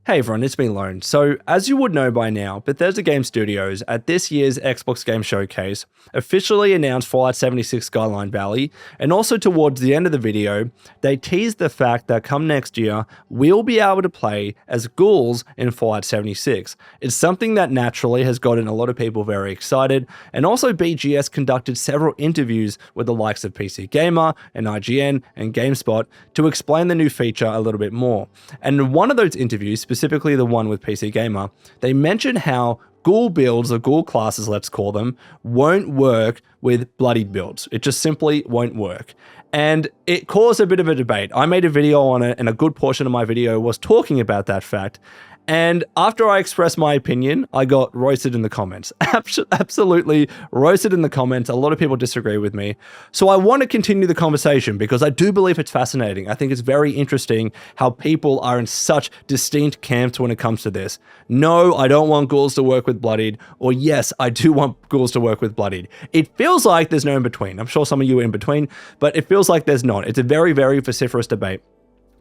Hey everyone, it's me Lone. So, as you would know by now, Bethesda Game Studios at this year's Xbox Game Showcase officially announced Fallout 76 Skyline Valley, and also towards the end of the video, they teased the fact that come next year, we'll be able to play as ghouls in Fallout 76. It's something that naturally has gotten a lot of people very excited, and also BGS conducted several interviews with the likes of PC Gamer and IGN and GameSpot to explain the new feature a little bit more. And in one of those interviews, specifically the one with PC Gamer, they mentioned how ghoul builds, or ghoul classes let's call them, won't work with bloodied builds. It just simply won't work. And it caused a bit of a debate. I made a video on it, and a good portion of my video was talking about that fact. And after I expressed my opinion, I got roasted in the comments. Absolutely roasted in the comments. A lot of people disagree with me. So I want to continue the conversation because I do believe it's fascinating. I think it's very interesting how people are in such distinct camps when it comes to this. No, I don't want ghouls to work with bloodied, or yes, I do want ghouls to work with bloodied. It feels like there's no in between. I'm sure some of you are in between, but it feels like there's not. It's a very, very vociferous debate.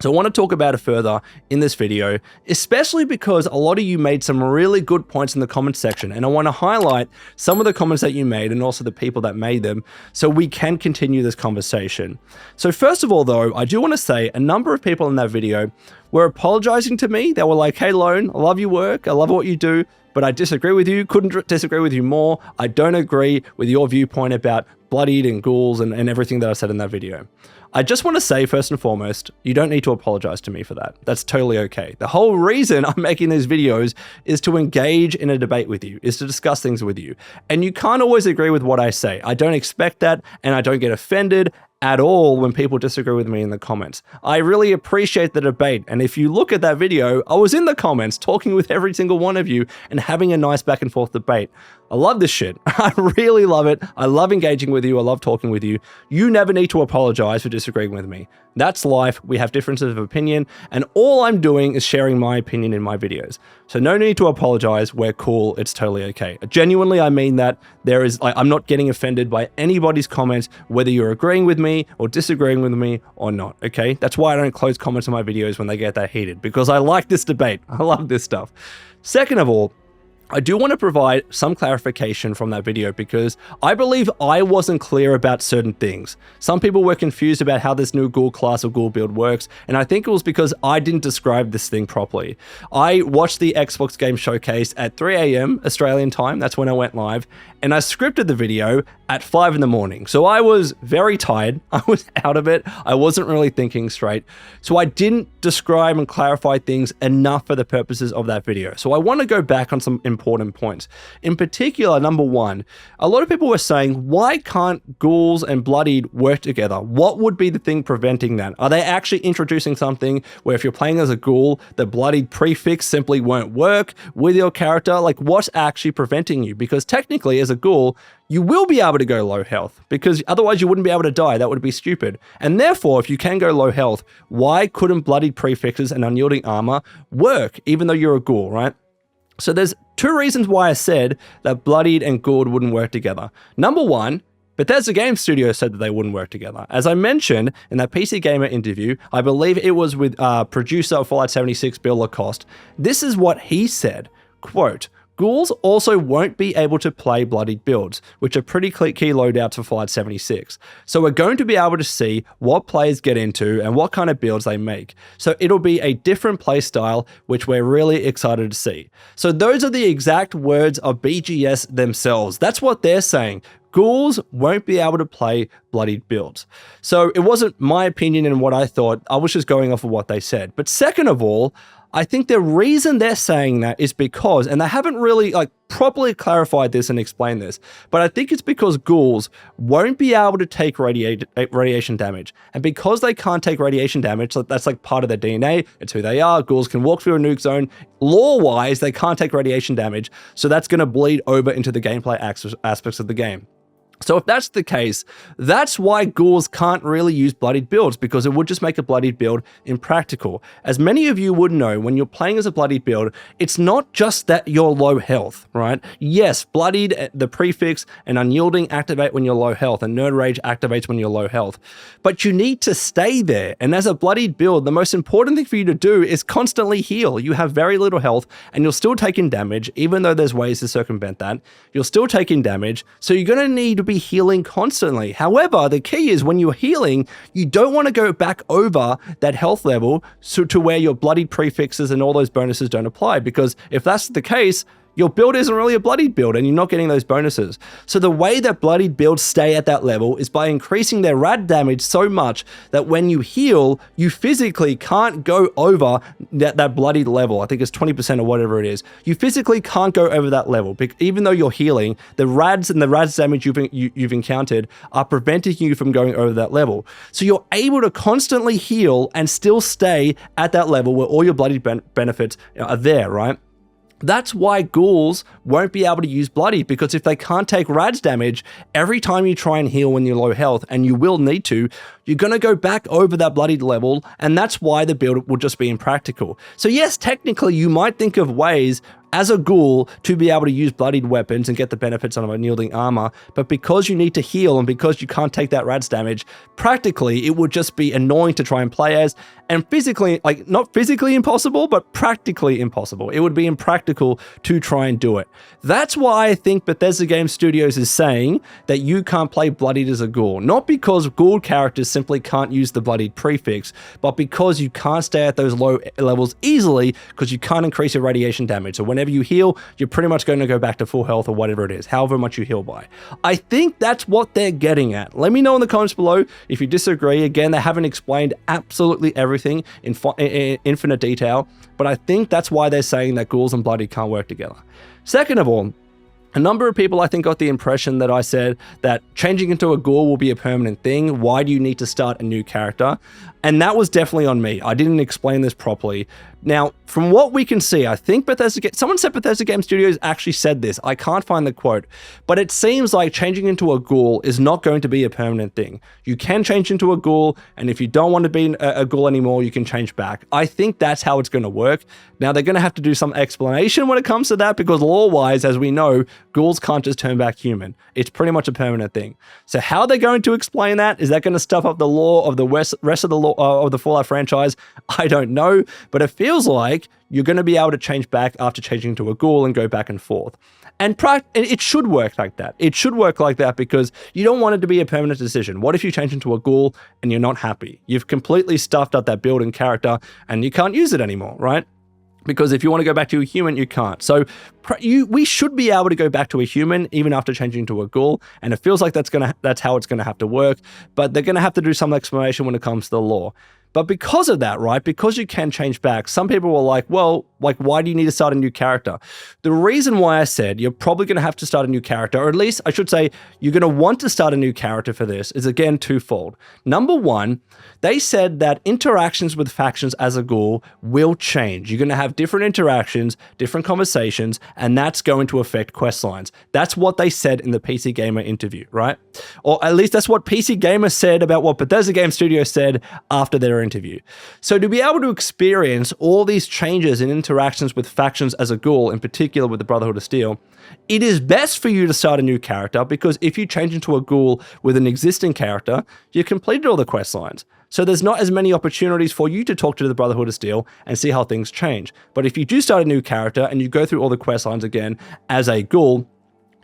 So I want to talk about it further in this video, especially because a lot of you made some really good points in the comment section, and I want to highlight some of the comments that you made and also the people that made them so we can continue this conversation. So first of all though, I do want to say a number of people in that video were apologizing to me. They were like, hey Lone, I love your work, I love what you do, but I disagree with you, couldn't disagree with you more. I don't agree with your viewpoint about bloodied and ghouls and everything that I said in that video. I just want to say, first and foremost, you don't need to apologize to me for that. That's totally okay. The whole reason I'm making these videos is to engage in a debate with you, is to discuss things with you. And you can't always agree with what I say. I don't expect that, and I don't get offended at all when people disagree with me in the comments. I really appreciate the debate, and if you look at that video, I was in the comments talking with every single one of you and having a nice back and forth debate. I love this shit. I really love it. I love engaging with you. I love talking with you. You never need to apologize for disagreeing with me. That's life. We have differences of opinion, and all I'm doing is sharing my opinion in my videos. So no need to apologize. We're cool. It's totally okay. Genuinely, I mean that. I'm not getting offended by anybody's comments, whether you're agreeing with me or disagreeing with me or not, okay? That's why I don't close comments on my videos when they get that heated, because I like this debate. I love this stuff. Second of all, I do want to provide some clarification from that video because I believe I wasn't clear about certain things. Some people were confused about how this new ghoul class or ghoul build works, and I think it was because I didn't describe this thing properly. I watched the Xbox Game Showcase at 3 a.m. Australian time, that's when I went live, and I scripted the video at 5 in the morning. So I was very tired, I was out of it, I wasn't really thinking straight, so I didn't describe and clarify things enough for the purposes of that video. So I want to go back on some important points. In particular, number one, a lot of people were saying, why can't ghouls and bloodied work together? What would be the thing preventing that? Are they actually introducing something where if you're playing as a ghoul, the bloodied prefix simply won't work with your character? Like, what's actually preventing you? Because technically, as a ghoul, you will be able to go low health, because otherwise you wouldn't be able to die. That would be stupid. And therefore, if you can go low health, why couldn't bloodied prefixes and unyielding armor work, even though you're a ghoul, right? So there's two reasons why I said that bloodied and ghoul wouldn't work together. Number one, Bethesda Game Studios said that they wouldn't work together. As I mentioned in that PC Gamer interview, I believe it was with producer of Fallout 76, Bill Lacoste. This is what he said, quote, ghouls also won't be able to play bloodied builds, which are pretty key loadouts for Fallout 76. So we're going to be able to see what players get into and what kind of builds they make. So it'll be a different play style, which we're really excited to see. So those are the exact words of BGS themselves. That's what they're saying. Ghouls won't be able to play bloodied builds. So it wasn't my opinion and what I thought. I was just going off of what they said. But second of all, I think the reason they're saying that is because, and they haven't really properly clarified this and explained this, but I think it's because ghouls won't be able to take radiation damage. And because they can't take radiation damage, that's like part of their DNA, it's who they are. Ghouls can walk through a nuke zone. Lore-wise, they can't take radiation damage, so that's going to bleed over into the gameplay aspects of the game. So if that's the case, that's why ghouls can't really use bloodied builds, because it would just make a bloodied build impractical. As many of you would know, when you're playing as a bloodied build, it's not just that you're low health, right? Yes, bloodied, the prefix, and unyielding activate when you're low health, and nerd rage activates when you're low health. But you need to stay there. And as a bloodied build, the most important thing for you to do is constantly heal. You have very little health, and you're still taking damage, even though there's ways to circumvent that. You're still taking damage, so you're going to need to be healing constantly. However, the key is when you're healing, you don't want to go back over that health level to where your bloodied prefixes and all those bonuses don't apply, because if that's the case, your build isn't really a bloodied build and you're not getting those bonuses. So the way that bloodied builds stay at that level is by increasing their rad damage so much that when you heal, you physically can't go over that bloodied level. I think it's 20% or whatever it is. You physically can't go over that level. Even though you're healing, the rads and the rads damage you've encountered are preventing you from going over that level. So you're able to constantly heal and still stay at that level where all your bloodied benefits are there, right? That's why ghouls won't be able to use bloodied, because if they can't take rads damage, every time you try and heal when you're low health, and you will need to, you're going to go back over that bloodied level, and that's why the build will just be impractical. So yes, technically you might think of ways as a ghoul to be able to use bloodied weapons and get the benefits of unyielding armor, but because you need to heal and because you can't take that rads damage, practically it would just be annoying to try and play as, and physically, like not physically impossible, but practically impossible. It would be impractical to try and do it. That's why I think Bethesda Game Studios is saying that you can't play bloodied as a ghoul, not because ghoul characters simply can't use the bloodied prefix, but because you can't stay at those low levels easily because you can't increase your radiation damage. So whenever you heal, you're pretty much going to go back to full health or whatever it is, however much you heal by. I think that's what they're getting at. Let me know in the comments below if you disagree. Again, they haven't explained absolutely everything in infinite detail, but I think that's why they're saying that ghouls and bloodied can't work together. Second of all, a number of people I think got the impression that I said that changing into a ghoul will be a permanent thing. Why do you need to start a new character? And that was definitely on me. I didn't explain this properly. Now, from what we can see, I think someone said Bethesda Game Studios actually said this. I can't find the quote, but it seems like changing into a ghoul is not going to be a permanent thing. You can change into a ghoul, and if you don't want to be a ghoul anymore, you can change back. I think that's how it's going to work. Now, they're going to have to do some explanation when it comes to that, because lore-wise, as we know, ghouls can't just turn back human. It's pretty much a permanent thing. So how they're going to explain that? Is that going to stuff up the lore of the rest of the lore of the Fallout franchise? I don't know, but it feels like you're going to be able to change back after changing to a ghoul and go back and forth. And it should work like that. It should work like that because you don't want it to be a permanent decision. What if you change into a ghoul and you're not happy? You've completely stuffed up that build and character and you can't use it anymore, right? Because if you want to go back to a human, you can't. So we should be able to go back to a human even after changing to a ghoul, and it feels like that's how it's going to have to work. But they're going to have to do some explanation when it comes to the lore. But because of that, right, because you can change back, some people were like, well, like, why do you need to start a new character? The reason why I said you're probably going to have to start a new character, or at least I should say you're going to want to start a new character for this, is again twofold. Number one, they said that interactions with factions as a ghoul will change. You're going to have different interactions, different conversations, and that's going to affect quest lines. That's what they said in the PC Gamer interview, right? Or at least that's what PC Gamer said about what Bethesda Game Studios said after their interview. So to be able to experience all these changes in interactions with factions as a ghoul, in particular with the Brotherhood of Steel, it is best for you to start a new character, because if you change into a ghoul with an existing character, you completed all the quest lines. So there's not as many opportunities for you to talk to the Brotherhood of Steel and see how things change. But if you do start a new character and you go through all the quest lines again as a ghoul,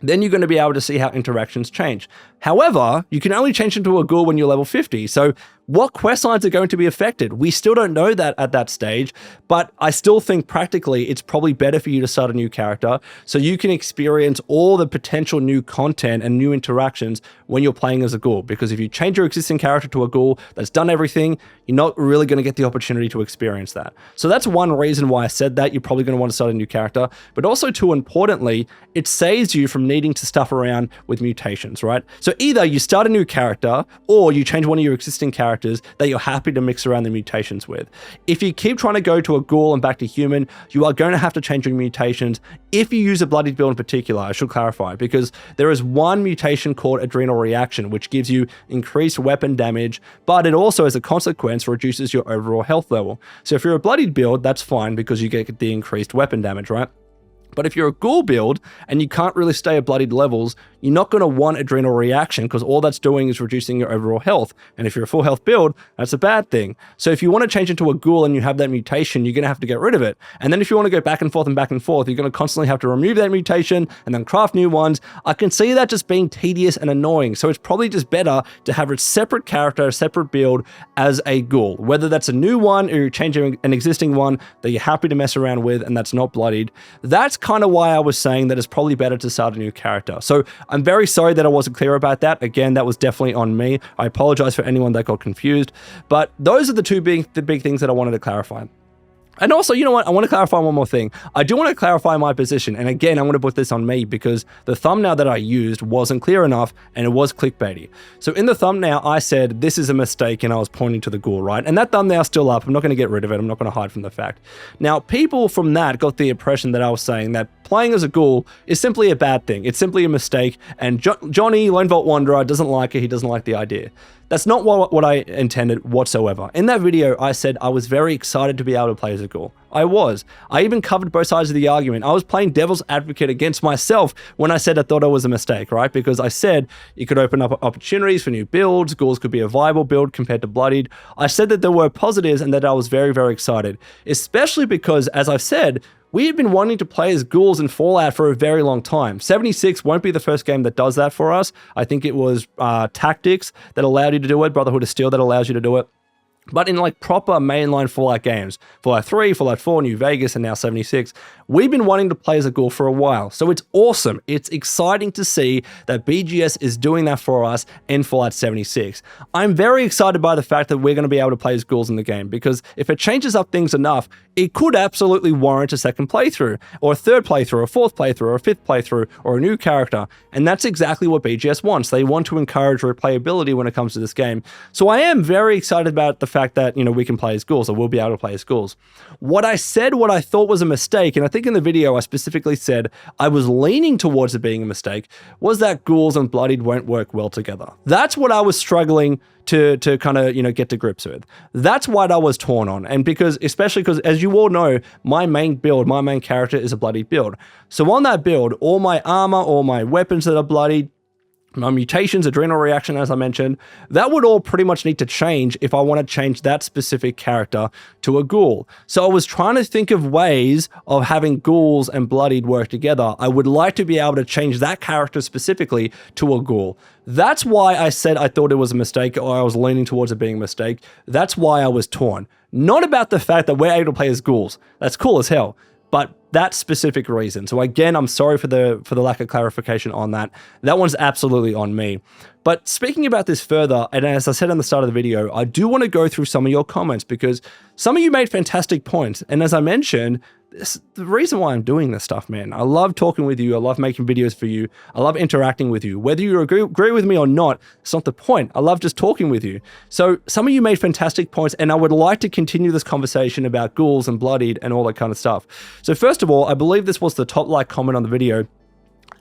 then you're going to be able to see how interactions change. However, you can only change into a ghoul when you're level 50. So what quest lines are going to be affected? We still don't know that at that stage, but I still think practically it's probably better for you to start a new character so you can experience all the potential new content and new interactions when you're playing as a ghoul. Because if you change your existing character to a ghoul that's done everything, you're not really going to get the opportunity to experience that. So that's one reason why I said that. You're probably going to want to start a new character, but also too importantly, it saves you from needing to stuff around with mutations, right? So So either you start a new character or you change one of your existing characters that you're happy to mix around the mutations with. If you keep trying to go to a ghoul and back to human, you are going to have to change your mutations. If you use a bloodied build in particular, I should clarify, because there is one mutation called adrenal reaction, which gives you increased weapon damage, but it also as a consequence reduces your overall health level. So if you're a bloodied build, that's fine because you get the increased weapon damage, right? But if you're a ghoul build and you can't really stay at bloodied levels, you're not going to want adrenal reaction because all that's doing is reducing your overall health. And if you're a full health build, that's a bad thing. So if you want to change into a ghoul and you have that mutation, you're going to have to get rid of it. And then if you want to go back and forth, you're going to constantly have to remove that mutation and then craft new ones. I can see that just being tedious and annoying. So it's probably just better to have a separate character, a separate build as a ghoul, whether that's a new one or you're changing an existing one that you're happy to mess around with and that's not bloodied. That's kind of why I was saying that it's probably better to start a new character. So I'm very sorry that I wasn't clear about that. Again, that was definitely on me. I apologize for anyone that got confused, but those are the big things that I wanted to clarify. And also, you know what? I want to clarify one more thing. I do want to clarify my position. And again, I'm going to put this on me because the thumbnail that I used wasn't clear enough and it was clickbaity. So in the thumbnail, I said, this is a mistake, and I was pointing to the ghoul, right? And that thumbnail's still up. I'm not going to get rid of it. I'm not going to hide from the fact. Now, people from that got the impression that I was saying that playing as a ghoul is simply a bad thing. It's simply a mistake. And Johnny, Lone Vault Wanderer, doesn't like it. He doesn't like the idea. That's not what I intended whatsoever. In that video, I said I was very excited to be able to play as a ghoul. I was. I even covered both sides of the argument. I was playing devil's advocate against myself when I said I thought it was a mistake, right? Because I said it could open up opportunities for new builds. Ghouls could be a viable build compared to Bloodied. I said that there were positives and that I was very, very excited, especially because, as I've said, we have been wanting to play as ghouls in Fallout for a very long time. 76 won't be the first game that does that for us. I think it was Tactics that allowed you to do it, Brotherhood of Steel that allows you to do it. But in like proper mainline Fallout games, Fallout 3, Fallout 4, New Vegas, and now 76, we've been wanting to play as a ghoul for a while. So it's awesome. It's exciting to see that BGS is doing that for us in Fallout 76. I'm very excited by the fact that we're going to be able to play as ghouls in the game, because if it changes up things enough, it could absolutely warrant a second playthrough, or a third playthrough, or a fourth playthrough, or a fifth playthrough, or a new character. And that's exactly what BGS wants. They want to encourage replayability when it comes to this game. So I am very excited about the fact that, you know, we can play as ghouls, or we'll be able to play as ghouls. What I thought was a mistake, and I think in the video I specifically said I was leaning towards it being a mistake, was that ghouls and bloodied won't work well together. That's what I was struggling to kind of, you know, get to grips with. That's what I was torn on. And especially because, as you all know, my main character is a bloodied build. So on that build, all my armor, all my weapons that are bloodied, my mutations, adrenal reaction, as I mentioned, that would all pretty much need to change if I want to change that specific character to a ghoul. So I was trying to think of ways of having ghouls and bloodied work together. I would like to be able to change that character specifically to a ghoul. That's why I said I thought it was a mistake, or I was leaning towards it being a mistake. That's why I was torn. Not about the fact that we're able to play as ghouls. That's cool as hell. But that specific reason. So again, I'm sorry for the lack of clarification on that. That one's absolutely on me. But speaking about this further, and as I said in the start of the video, I do want to go through some of your comments because some of you made fantastic points. And as I mentioned, the reason why I'm doing this stuff, man. I love talking with you. I love making videos for you. I love interacting with you. Whether you agree with me or not, it's not the point. I love just talking with you. So some of you made fantastic points, and I would like to continue this conversation about ghouls and bloodied and all that kind of stuff. So first of all, I believe this was the top like comment on the video.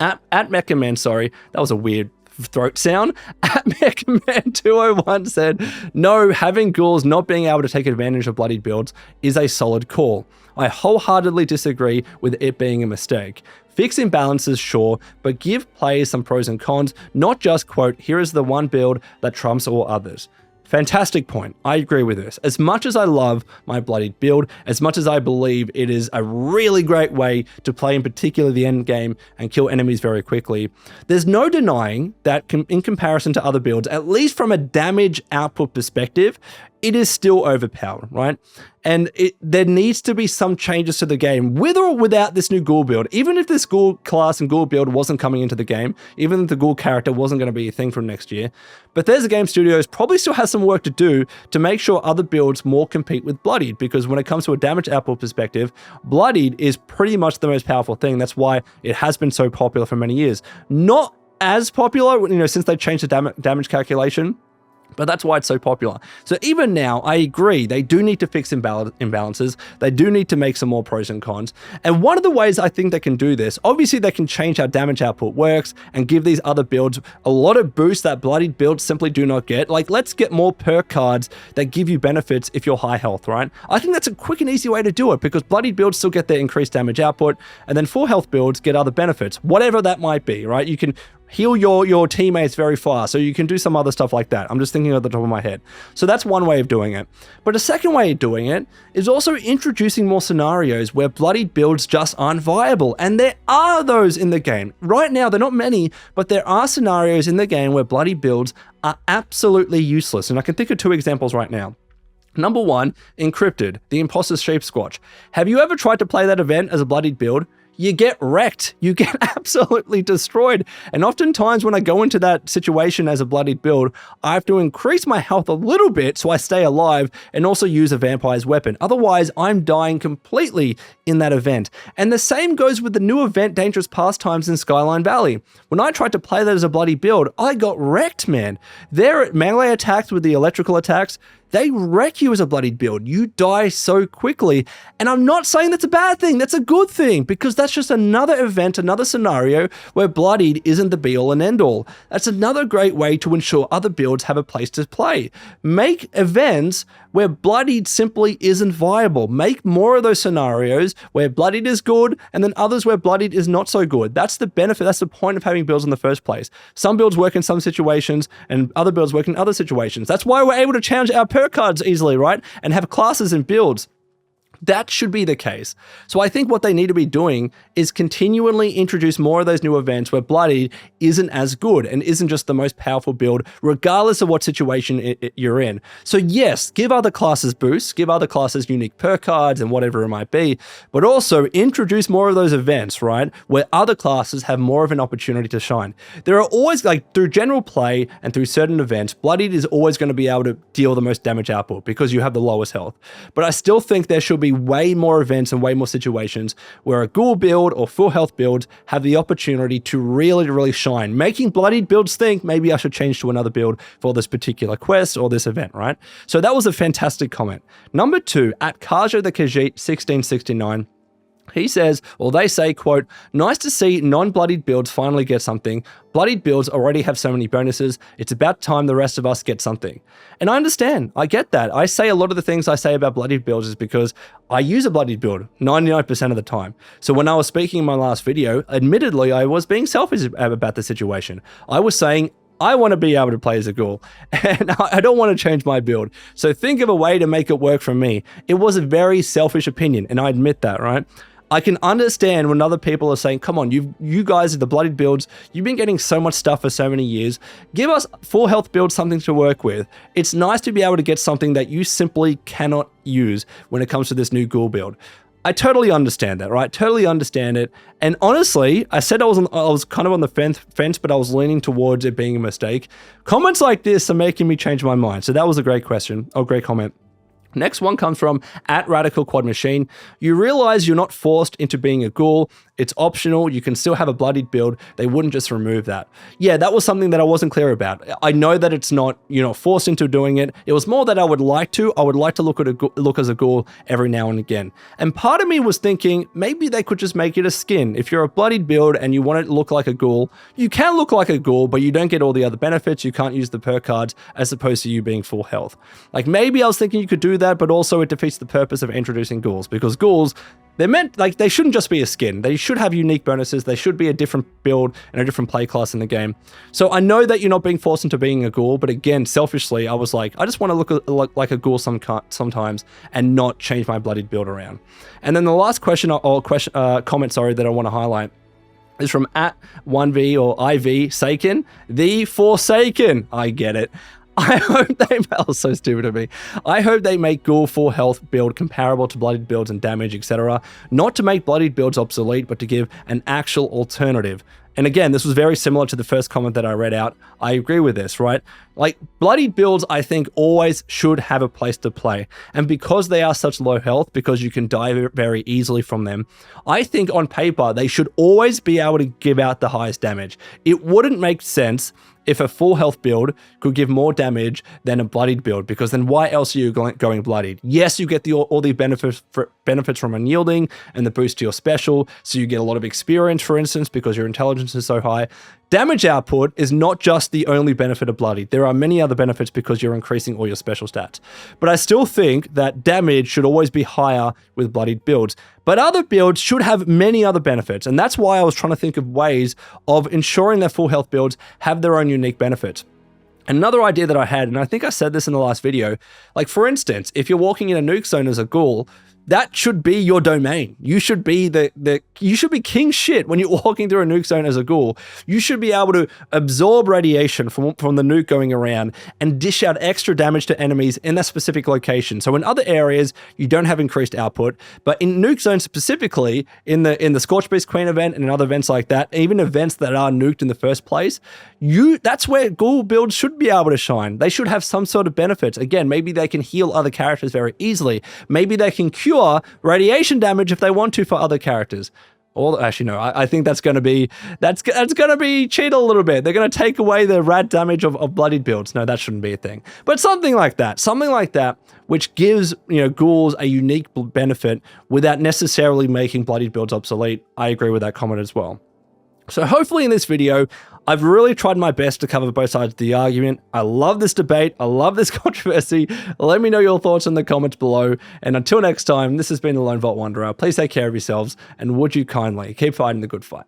At Mechaman, sorry, that was a weird throat sound. At Mechaman201 said, no, having ghouls not being able to take advantage of bloodied builds is a solid call. I wholeheartedly disagree with it being a mistake. Fix imbalances, sure, but give players some pros and cons, not just, quote, here is the one build that trumps all others. Fantastic point. I agree with this. As much as I love my bloodied build, as much as I believe it is a really great way to play, in particular the end game, and kill enemies very quickly, there's no denying that in comparison to other builds, at least from a damage output perspective, it is still overpowered, right? And there needs to be some changes to the game, with or without this new ghoul build. Even if this ghoul class and ghoul build wasn't coming into the game, even if the ghoul character wasn't going to be a thing from next year, Bethesda Game Studios probably still has some work to do to make sure other builds more compete with Bloodied, because when it comes to a damage output perspective, Bloodied is pretty much the most powerful thing. That's why it has been so popular for many years. Not as popular, since they changed the damage calculation. But that's why it's so popular. So even now, I agree, they do need to fix imbalances. They do need to make some more pros and cons. And one of the ways I think they can do this, obviously they can change how damage output works and give these other builds a lot of boosts that Bloodied builds simply do not get. Like, let's get more perk cards that give you benefits if you're high health, right? I think that's a quick and easy way to do it, because Bloodied builds still get their increased damage output, and then full health builds get other benefits, whatever that might be, right? You can heal your teammates very fast, so you can do some other stuff like that. I'm just thinking at the top of my head. So that's one way of doing it. But a second way of doing it is also introducing more scenarios where Bloodied builds just aren't viable. And there are those in the game. Right now, they're not many, but there are scenarios in the game where Bloodied builds are absolutely useless. And I can think of 2 examples right now. Number 1, Encrypted, the Imposter's Shape Squatch. Have you ever tried to play that event as a Bloodied build? You get wrecked. You get absolutely destroyed. And oftentimes when I go into that situation as a Bloodied build, I have to increase my health a little bit so I stay alive, and also use a vampire's weapon. Otherwise, I'm dying completely in that event. And the same goes with the new event, Dangerous Pastimes in Skyline Valley. When I tried to play that as a Bloodied build, I got wrecked, man. Their melee attacks with the electrical attacks, they wreck you as a Bloodied build. You die so quickly. And I'm not saying that's a bad thing. That's a good thing, because that's just another event, another scenario where Bloodied isn't the be-all and end-all. That's another great way to ensure other builds have a place to play. Make events where Bloodied simply isn't viable. Make more of those scenarios where Bloodied is good, and then others where Bloodied is not so good. That's the benefit. That's the point of having builds in the first place. Some builds work in some situations, and other builds work in other situations. That's why we're able to challenge our perk cards easily, right? And have classes and builds. That should be the case. So I think what they need to be doing is continually introduce more of those new events where Bloodied isn't as good and isn't just the most powerful build, regardless of what situation you're in. So yes, give other classes boosts, give other classes unique perk cards and whatever it might be, but also introduce more of those events, right? Where other classes have more of an opportunity to shine. There are always, like, through general play and through certain events, Bloodied is always going to be able to deal the most damage output because you have the lowest health. But I still think there should be way more events and way more situations where a Ghoul build or full health builds have the opportunity to really shine, making Bloodied builds think, maybe I should change to another build for this particular quest or this event, right? So that was a fantastic comment. Number 2, at Kaja the Khajiit 1669, he says, or they say, quote, "Nice to see non-Bloodied builds finally get something. Bloodied builds already have so many bonuses. It's about time the rest of us get something." And I understand. I get that. I say a lot of the things I say about Bloodied builds is because I use a Bloodied build 99% of the time. So when I was speaking in my last video, admittedly, I was being selfish about the situation. I was saying, I want to be able to play as a Ghoul, and I don't want to change my build. So think of a way to make it work for me. It was a very selfish opinion, and I admit that, right? I can understand when other people are saying, come on, you guys are the Bloodied builds. You've been getting so much stuff for so many years. Give us full health builds something to work with. It's nice to be able to get something that you simply cannot use when it comes to this new Ghoul build. I totally understand that, right? Totally understand it. And honestly, I said I was kind of on the fence, but I was leaning towards it being a mistake. Comments like this are making me change my mind. So that was a great question, or great comment. Next one comes from @RadicalQuadMachine. You realize you're not forced into being a Ghoul. It's optional. You can still have a Bloodied build. They wouldn't just remove that. Yeah, that was something that I wasn't clear about. I know that it's not, forced into doing it. It was more that I would like to look as a Ghoul every now and again. And part of me was thinking maybe they could just make it a skin. If you're a Bloodied build and you want it to look like a Ghoul, you can look like a Ghoul, but you don't get all the other benefits. You can't use the perk cards as opposed to you being full health. Like, maybe I was thinking you could do that, but also it defeats the purpose of introducing Ghouls, because Ghouls, they're meant, like, they shouldn't just be a skin. They should have unique bonuses. They should be a different build and a different play class in the game. So I know that you're not being forced into being a Ghoul, but again, selfishly, I was like, I just want to look like a Ghoul sometimes and not change my Bloodied build around. And then the last comment, that I want to highlight is from @1V or IV Saken, the Forsaken. I get it. I hope that was so stupid of me. I hope they make Ghoul full health build comparable to Bloodied builds and damage, etc. Not to make Bloodied builds obsolete, but to give an actual alternative. And again, this was very similar to the first comment that I read out. I agree with this, right? Like, Bloodied builds, I think, always should have a place to play. And because they are such low health, because you can die very easily from them, I think on paper, they should always be able to give out the highest damage. It wouldn't make sense if a full health build could give more damage than a Bloodied build, because then why else are you going Bloodied? Yes, you get all the benefits from unyielding and the boost to your special, so you get a lot of experience, for instance, because your intelligence is so high. Damage output is not just the only benefit of Bloodied. There are many other benefits because you're increasing all your special stats. But I still think that damage should always be higher with Bloodied builds. But other builds should have many other benefits, and that's why I was trying to think of ways of ensuring that full health builds have their own unique benefits. Another idea that I had, and I think I said this in the last video, like for instance, if you're walking in a nuke zone as a ghoul, that should be your domain. You should be you should be king shit when you're walking through a nuke zone as a ghoul. You should be able to absorb radiation from the nuke going around and dish out extra damage to enemies in that specific location. So in other areas, you don't have increased output, but in nuke zones specifically, in the Scorched Beast Queen event and in other events like that, even events that are nuked in the first place, that's where ghoul builds should be able to shine. They should have some sort of benefits. Again, maybe they can heal other characters very easily. Maybe they can cure radiation damage if they want to for other characters. Or actually, no, I think that's going to be cheated a little bit. They're going to take away the rad damage of Bloodied builds. No, that shouldn't be a thing. But something like that, which gives ghouls a unique benefit without necessarily making Bloodied builds obsolete. I agree with that comment as well. So hopefully in this video, I've really tried my best to cover both sides of the argument. I love this debate. I love this controversy. Let me know your thoughts in the comments below. And until next time, this has been the Lone Vault Wanderer. Please take care of yourselves, and would you kindly keep fighting the good fight.